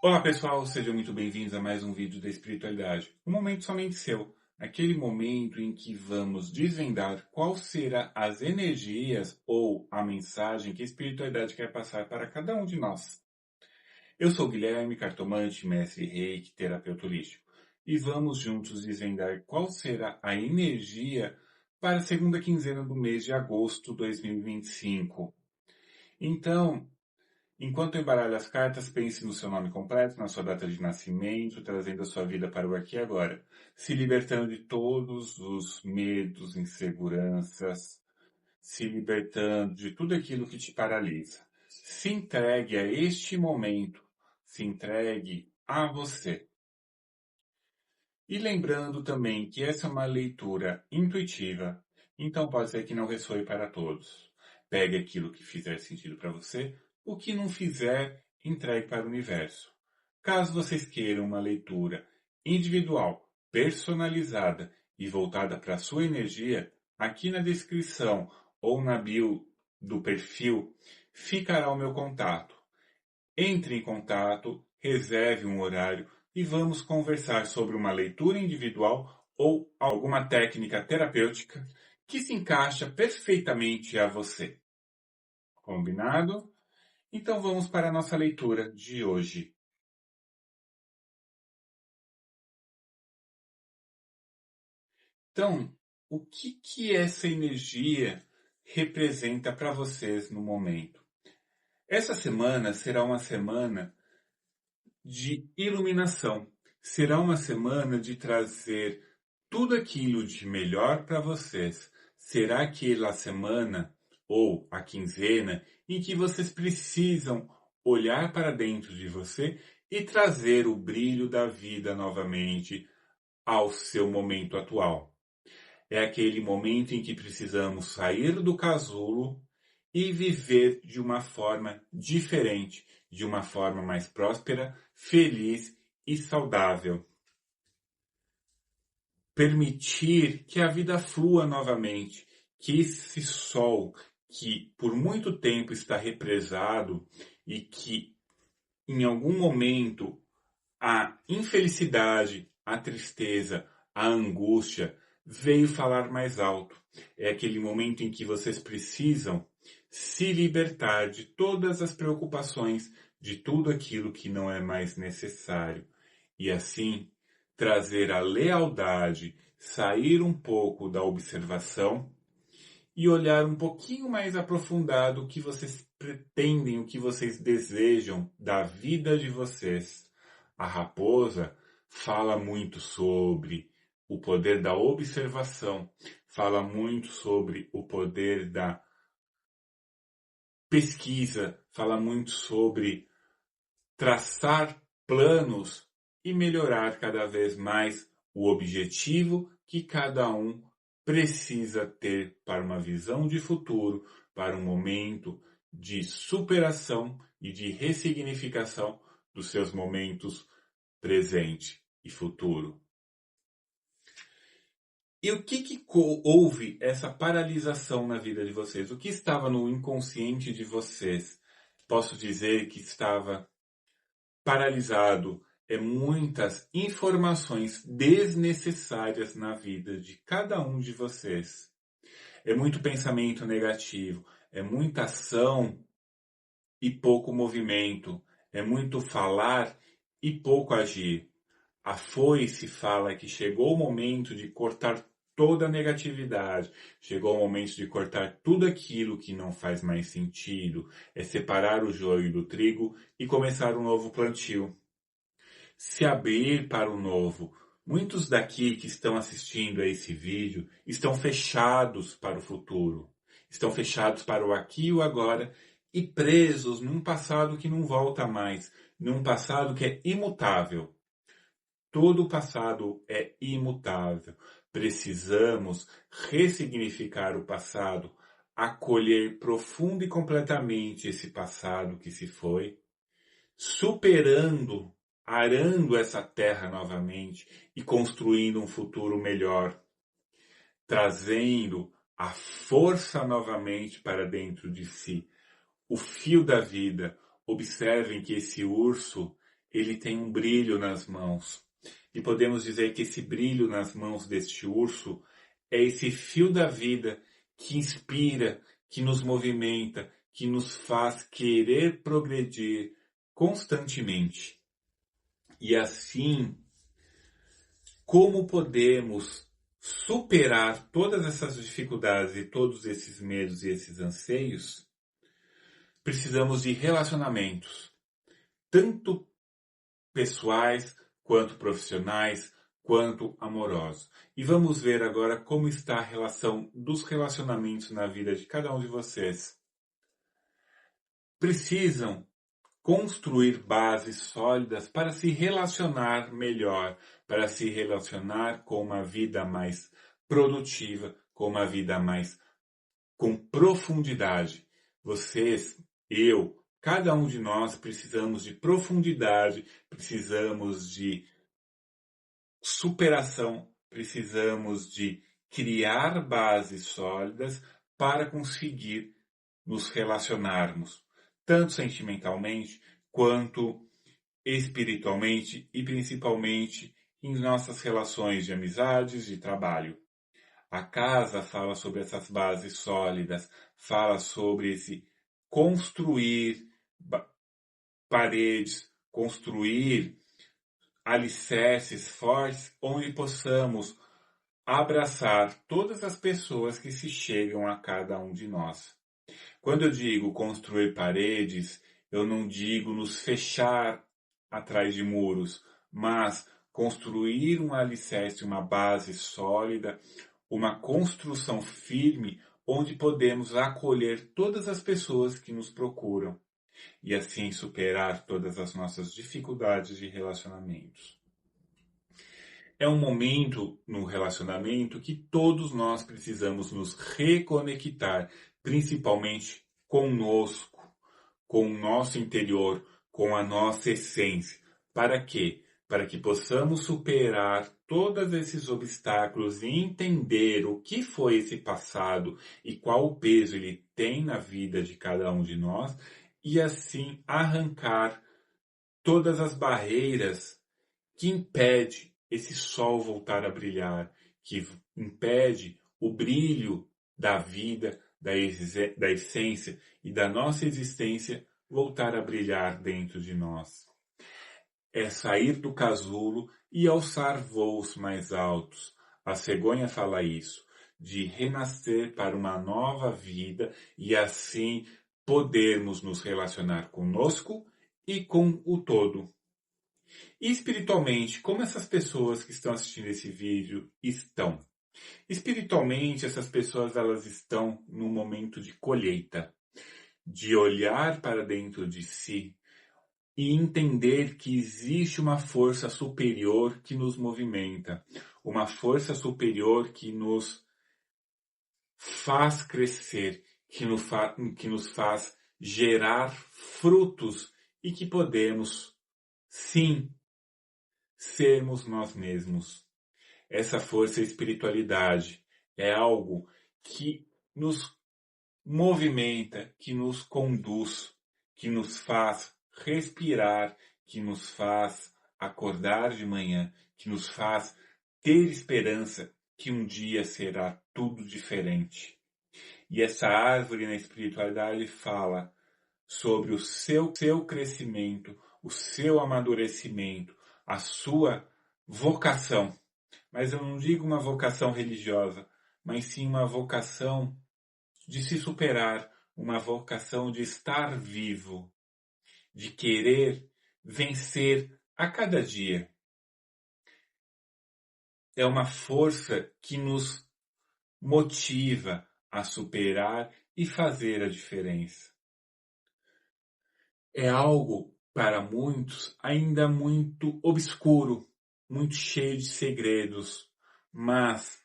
Olá pessoal, sejam muito bem-vindos a mais um vídeo da espiritualidade. Um momento somente seu, aquele momento em que vamos desvendar qual será as energias ou a mensagem que a espiritualidade quer passar para cada um de nós. Eu sou Guilherme, cartomante, mestre reiki, terapeuta holístico, e vamos juntos desvendar qual será a energia para a segunda quinzena do mês de agosto de 2025. Então, enquanto eu embaralho as cartas, pense no seu nome completo, na sua data de nascimento, trazendo a sua vida para o aqui e agora, se libertando de todos os medos, inseguranças, se libertando de tudo aquilo que te paralisa. Se entregue a este momento, se entregue a você. E lembrando também que essa é uma leitura intuitiva, então pode ser que não ressoe para todos. Pegue aquilo que fizer sentido para você, o que não fizer, entregue para o universo. Caso vocês queiram uma leitura individual, personalizada e voltada para a sua energia, aqui na descrição ou na bio do perfil ficará o meu contato. Entre em contato, reserve um horário e vamos conversar sobre uma leitura individual ou alguma técnica terapêutica que se encaixa perfeitamente a você. Combinado? Então vamos para a nossa leitura de hoje. Então, o que essa energia representa para vocês no momento? Essa semana será uma semana de iluminação. Será uma semana de trazer tudo aquilo de melhor para vocês. Será aquela semana ou a quinzena em que vocês precisam olhar para dentro de você e trazer o brilho da vida novamente ao seu momento atual. É aquele momento em que precisamos sair do casulo e viver de uma forma diferente, de uma forma mais próspera, feliz e saudável. Permitir que a vida flua novamente, que esse sol que por muito tempo está represado e que em algum momento a infelicidade, a tristeza, a angústia veio falar mais alto. É aquele momento em que vocês precisam se libertar de todas as preocupações, de tudo aquilo que não é mais necessário. E assim trazer a lealdade, sair um pouco da observação e olhar um pouquinho mais aprofundado o que vocês pretendem, o que vocês desejam da vida de vocês. A raposa fala muito sobre o poder da observação, fala muito sobre o poder da pesquisa, fala muito sobre traçar planos e melhorar cada vez mais o objetivo que cada um precisa ter para uma visão de futuro, para um momento de superação e de ressignificação dos seus momentos presente e futuro. E o que houve essa paralisação na vida de vocês? O que estava no inconsciente de vocês? Posso dizer que estava paralisado. É muitas informações desnecessárias na vida de cada um de vocês. É muito pensamento negativo, é muita ação e pouco movimento, é muito falar e pouco agir. A foice fala que chegou o momento de cortar toda a negatividade, chegou o momento de cortar tudo aquilo que não faz mais sentido, é separar o joio do trigo e começar um novo plantio. Se abrir para o novo. Muitos daqui que estão assistindo a esse vídeo estão fechados para o futuro, estão fechados para o aqui e o agora e presos num passado que não volta mais, num passado que é imutável. Todo o passado é imutável. Precisamos ressignificar o passado, acolher profundo e completamente esse passado que se foi, superando, arando essa terra novamente e construindo um futuro melhor, trazendo a força novamente para dentro de si, o fio da vida. Observem que esse urso, ele tem um brilho nas mãos. E podemos dizer que esse brilho nas mãos deste urso é esse fio da vida que inspira, que nos movimenta, que nos faz querer progredir constantemente. E assim, como podemos superar todas essas dificuldades e todos esses medos e esses anseios? Precisamos de relacionamentos, tanto pessoais, quanto profissionais, quanto amorosos. E vamos ver agora como está a relação dos relacionamentos na vida de cada um de vocês. Precisam construir bases sólidas para se relacionar melhor, para se relacionar com uma vida mais produtiva, com uma vida mais com profundidade. Vocês, eu, cada um de nós precisamos de profundidade, precisamos de superação, precisamos de criar bases sólidas para conseguir nos relacionarmos, tanto sentimentalmente quanto espiritualmente e principalmente em nossas relações de amizades, de trabalho. A casa fala sobre essas bases sólidas, fala sobre esse construir paredes, construir alicerces fortes onde possamos abraçar todas as pessoas que se chegam a cada um de nós. Quando eu digo construir paredes, eu não digo nos fechar atrás de muros, mas construir um alicerce, uma base sólida, uma construção firme onde podemos acolher todas as pessoas que nos procuram e assim superar todas as nossas dificuldades de relacionamentos. É um momento no relacionamento que todos nós precisamos nos reconectar, principalmente conosco, com o nosso interior, com a nossa essência. Para quê? Para que possamos superar todos esses obstáculos e entender o que foi esse passado e qual o peso ele tem na vida de cada um de nós e assim arrancar todas as barreiras que impede esse sol voltar a brilhar, que impede o brilho da vida, da essência e da nossa existência voltar a brilhar dentro de nós. É sair do casulo e alçar voos mais altos. A cegonha fala isso, de renascer para uma nova vida e assim podermos nos relacionar conosco e com o todo. E espiritualmente, como essas pessoas que estão assistindo esse vídeo estão? Espiritualmente, essas pessoas elas estão num momento de colheita, de olhar para dentro de si e entender que existe uma força superior que nos movimenta, uma força superior que nos faz crescer, que nos faz gerar frutos e que podemos, sim, sermos nós mesmos. Essa força e espiritualidade é algo que nos movimenta, que nos conduz, que nos faz respirar, que nos faz acordar de manhã, que nos faz ter esperança que um dia será tudo diferente. E essa árvore na espiritualidade fala sobre o seu crescimento, o seu amadurecimento, a sua vocação. Mas eu não digo uma vocação religiosa, mas sim uma vocação de se superar, uma vocação de estar vivo, de querer vencer a cada dia. É uma força que nos motiva a superar e fazer a diferença. É algo, para muitos, ainda muito obscuro, muito cheio de segredos, mas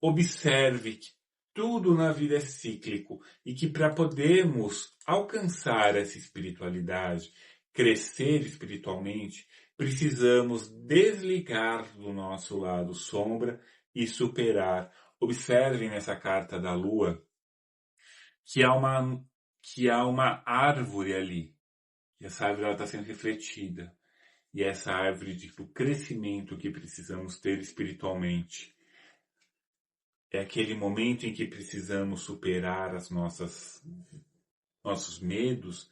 observe que tudo na vida é cíclico e que para podermos alcançar essa espiritualidade, crescer espiritualmente, precisamos desligar do nosso lado sombra e superar. Observem nessa carta da Lua que há uma árvore ali. E essa árvore está sendo refletida. e essa árvore do crescimento que precisamos ter espiritualmente. É aquele momento em que precisamos superar nossos medos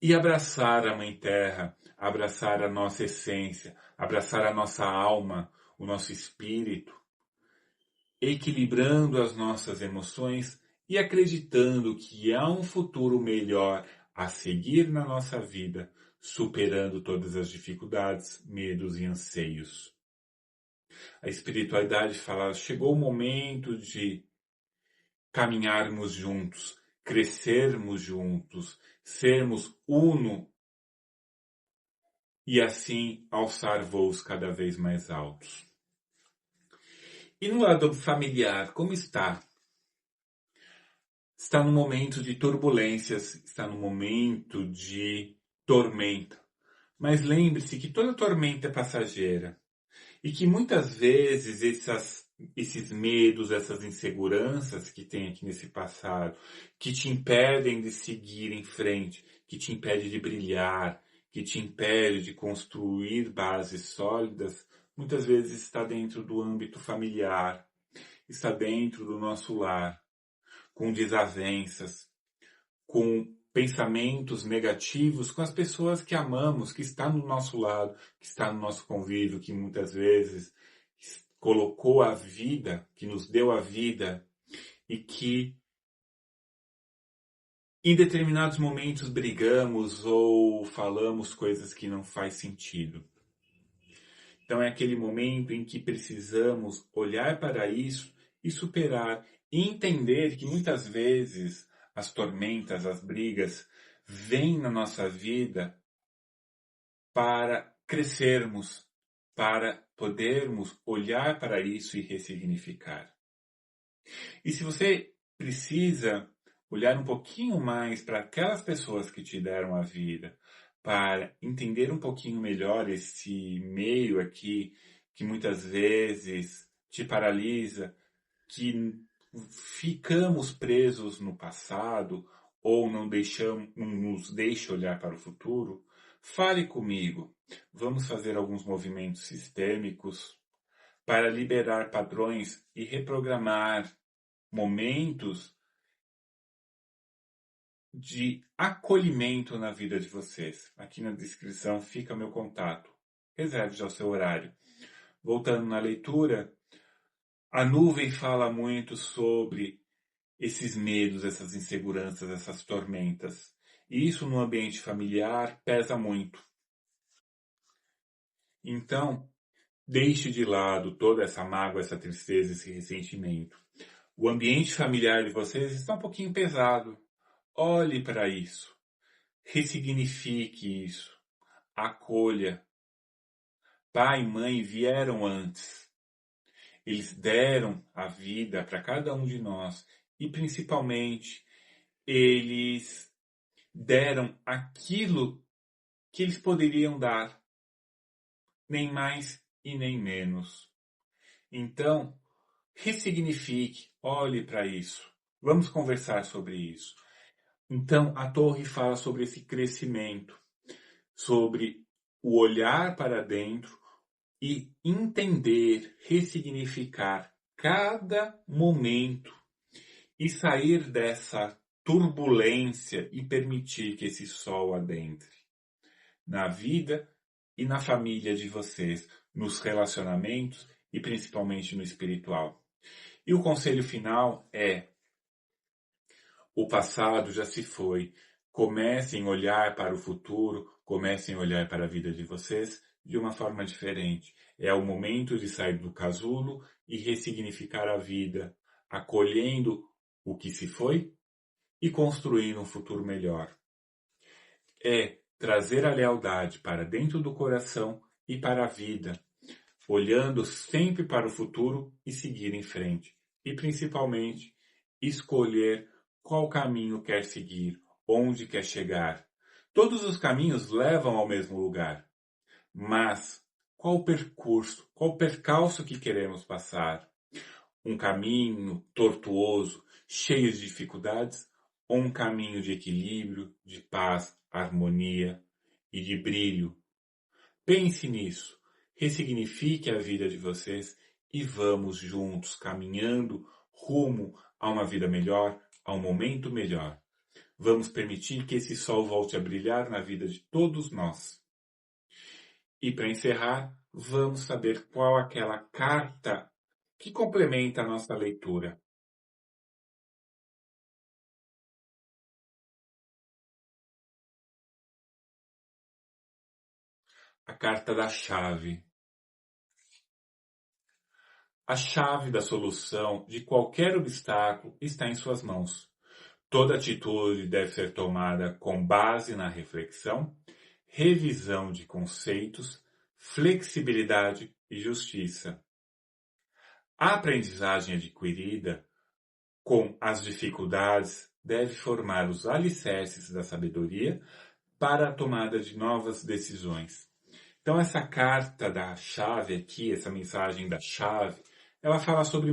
e abraçar a Mãe Terra, abraçar a nossa essência, abraçar a nossa alma, o nosso espírito, equilibrando as nossas emoções e acreditando que há um futuro melhor a seguir na nossa vida, superando todas as dificuldades, medos e anseios. A espiritualidade fala, chegou o momento de caminharmos juntos, crescermos juntos, sermos uno e assim alçar voos cada vez mais altos. E no lado familiar, como está? Está num momento de turbulências, está num momento de tormenta. Mas lembre-se que toda tormenta é passageira e que muitas vezes esses medos, essas inseguranças que tem aqui nesse passado, que te impedem de seguir em frente, que te impede de brilhar, que te impede de construir bases sólidas, muitas vezes está dentro do âmbito familiar, está dentro do nosso lar, com desavenças, com pensamentos negativos com as pessoas que amamos, que está no nosso lado, que está no nosso convívio, que muitas vezes colocou a vida, que nos deu a vida e que em determinados momentos brigamos ou falamos coisas que não faz sentido. Então é aquele momento em que precisamos olhar para isso e superar e entender que muitas vezes as tormentas, as brigas vêm na nossa vida para crescermos, para podermos olhar para isso e ressignificar. E se você precisa olhar um pouquinho mais para aquelas pessoas que te deram a vida, para entender um pouquinho melhor esse meio aqui que muitas vezes te paralisa, que ficamos presos no passado ou não nos deixa olhar para o futuro, fale comigo. Vamos fazer alguns movimentos sistêmicos para liberar padrões e reprogramar momentos de acolhimento na vida de vocês. Aqui na descrição fica meu contato. Reserve já o seu horário. Voltando na leitura, a nuvem fala muito sobre esses medos, essas inseguranças, essas tormentas. E isso no ambiente familiar pesa muito. Então, deixe de lado toda essa mágoa, essa tristeza, esse ressentimento. O ambiente familiar de vocês está um pouquinho pesado. Olhe para isso. Ressignifique isso. Acolha. Pai e mãe vieram antes. Eles deram a vida para cada um de nós. E principalmente, eles deram aquilo que eles poderiam dar. Nem mais e nem menos. Então, ressignifique, olhe para isso. Vamos conversar sobre isso. Então, a torre fala sobre esse crescimento, sobre o olhar para dentro e entender, ressignificar cada momento e sair dessa turbulência e permitir que esse sol adentre na vida e na família de vocês, nos relacionamentos e principalmente no espiritual. E o conselho final é: o passado já se foi. Comecem a olhar para o futuro, comecem a olhar para a vida de vocês de uma forma diferente. É o momento de sair do casulo e ressignificar a vida, acolhendo o que se foi e construindo um futuro melhor. É trazer a lealdade para dentro do coração e para a vida, olhando sempre para o futuro e seguir em frente. E principalmente, escolher qual caminho quer seguir, onde quer chegar. Todos os caminhos levam ao mesmo lugar, mas qual o percurso, qual o percalço que queremos passar? Um caminho tortuoso, cheio de dificuldades, ou um caminho de equilíbrio, de paz, harmonia e de brilho, Pense nisso, ressignifique a vida de vocês e vamos juntos caminhando rumo a uma vida melhor, a um momento melhor. Vamos permitir que esse sol volte a brilhar na vida de todos nós. E para encerrar, vamos saber qual aquela carta que complementa a nossa leitura. A carta da chave. A chave da solução de qualquer obstáculo está em suas mãos. Toda atitude deve ser tomada com base na reflexão, revisão de conceitos, flexibilidade e justiça. A aprendizagem adquirida com as dificuldades deve formar os alicerces da sabedoria para a tomada de novas decisões. Então essa carta da chave aqui, essa mensagem da chave, ela fala sobre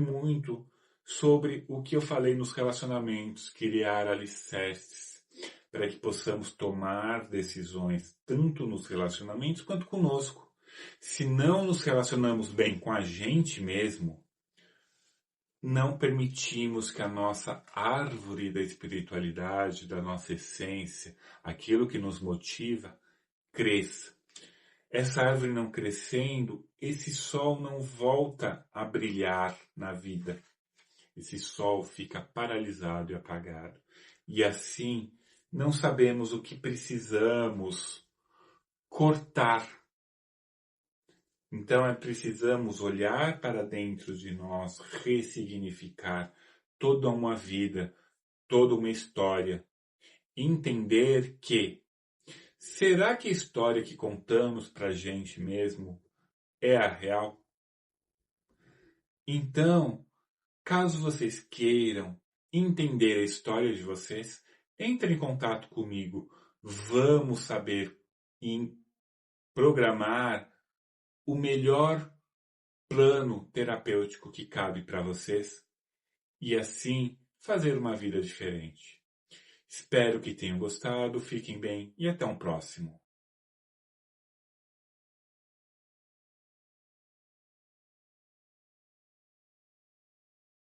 o que eu falei nos relacionamentos, criar alicerces para que possamos tomar decisões tanto nos relacionamentos quanto conosco. Se não nos relacionamos bem com a gente mesmo, não permitimos que a nossa árvore da espiritualidade, da nossa essência, aquilo que nos motiva, cresça. Essa árvore não crescendo, esse sol não volta a brilhar na vida. Esse sol fica paralisado e apagado. E assim, não sabemos o que precisamos cortar. Então, precisamos olhar para dentro de nós, ressignificar toda uma vida, toda uma história. Entender que, será que a história que contamos para a gente mesmo é a real? Então, caso vocês queiram entender a história de vocês, entre em contato comigo. Vamos saber e programar o melhor plano terapêutico que cabe para vocês e assim fazer uma vida diferente. Espero que tenham gostado, fiquem bem e até um próximo.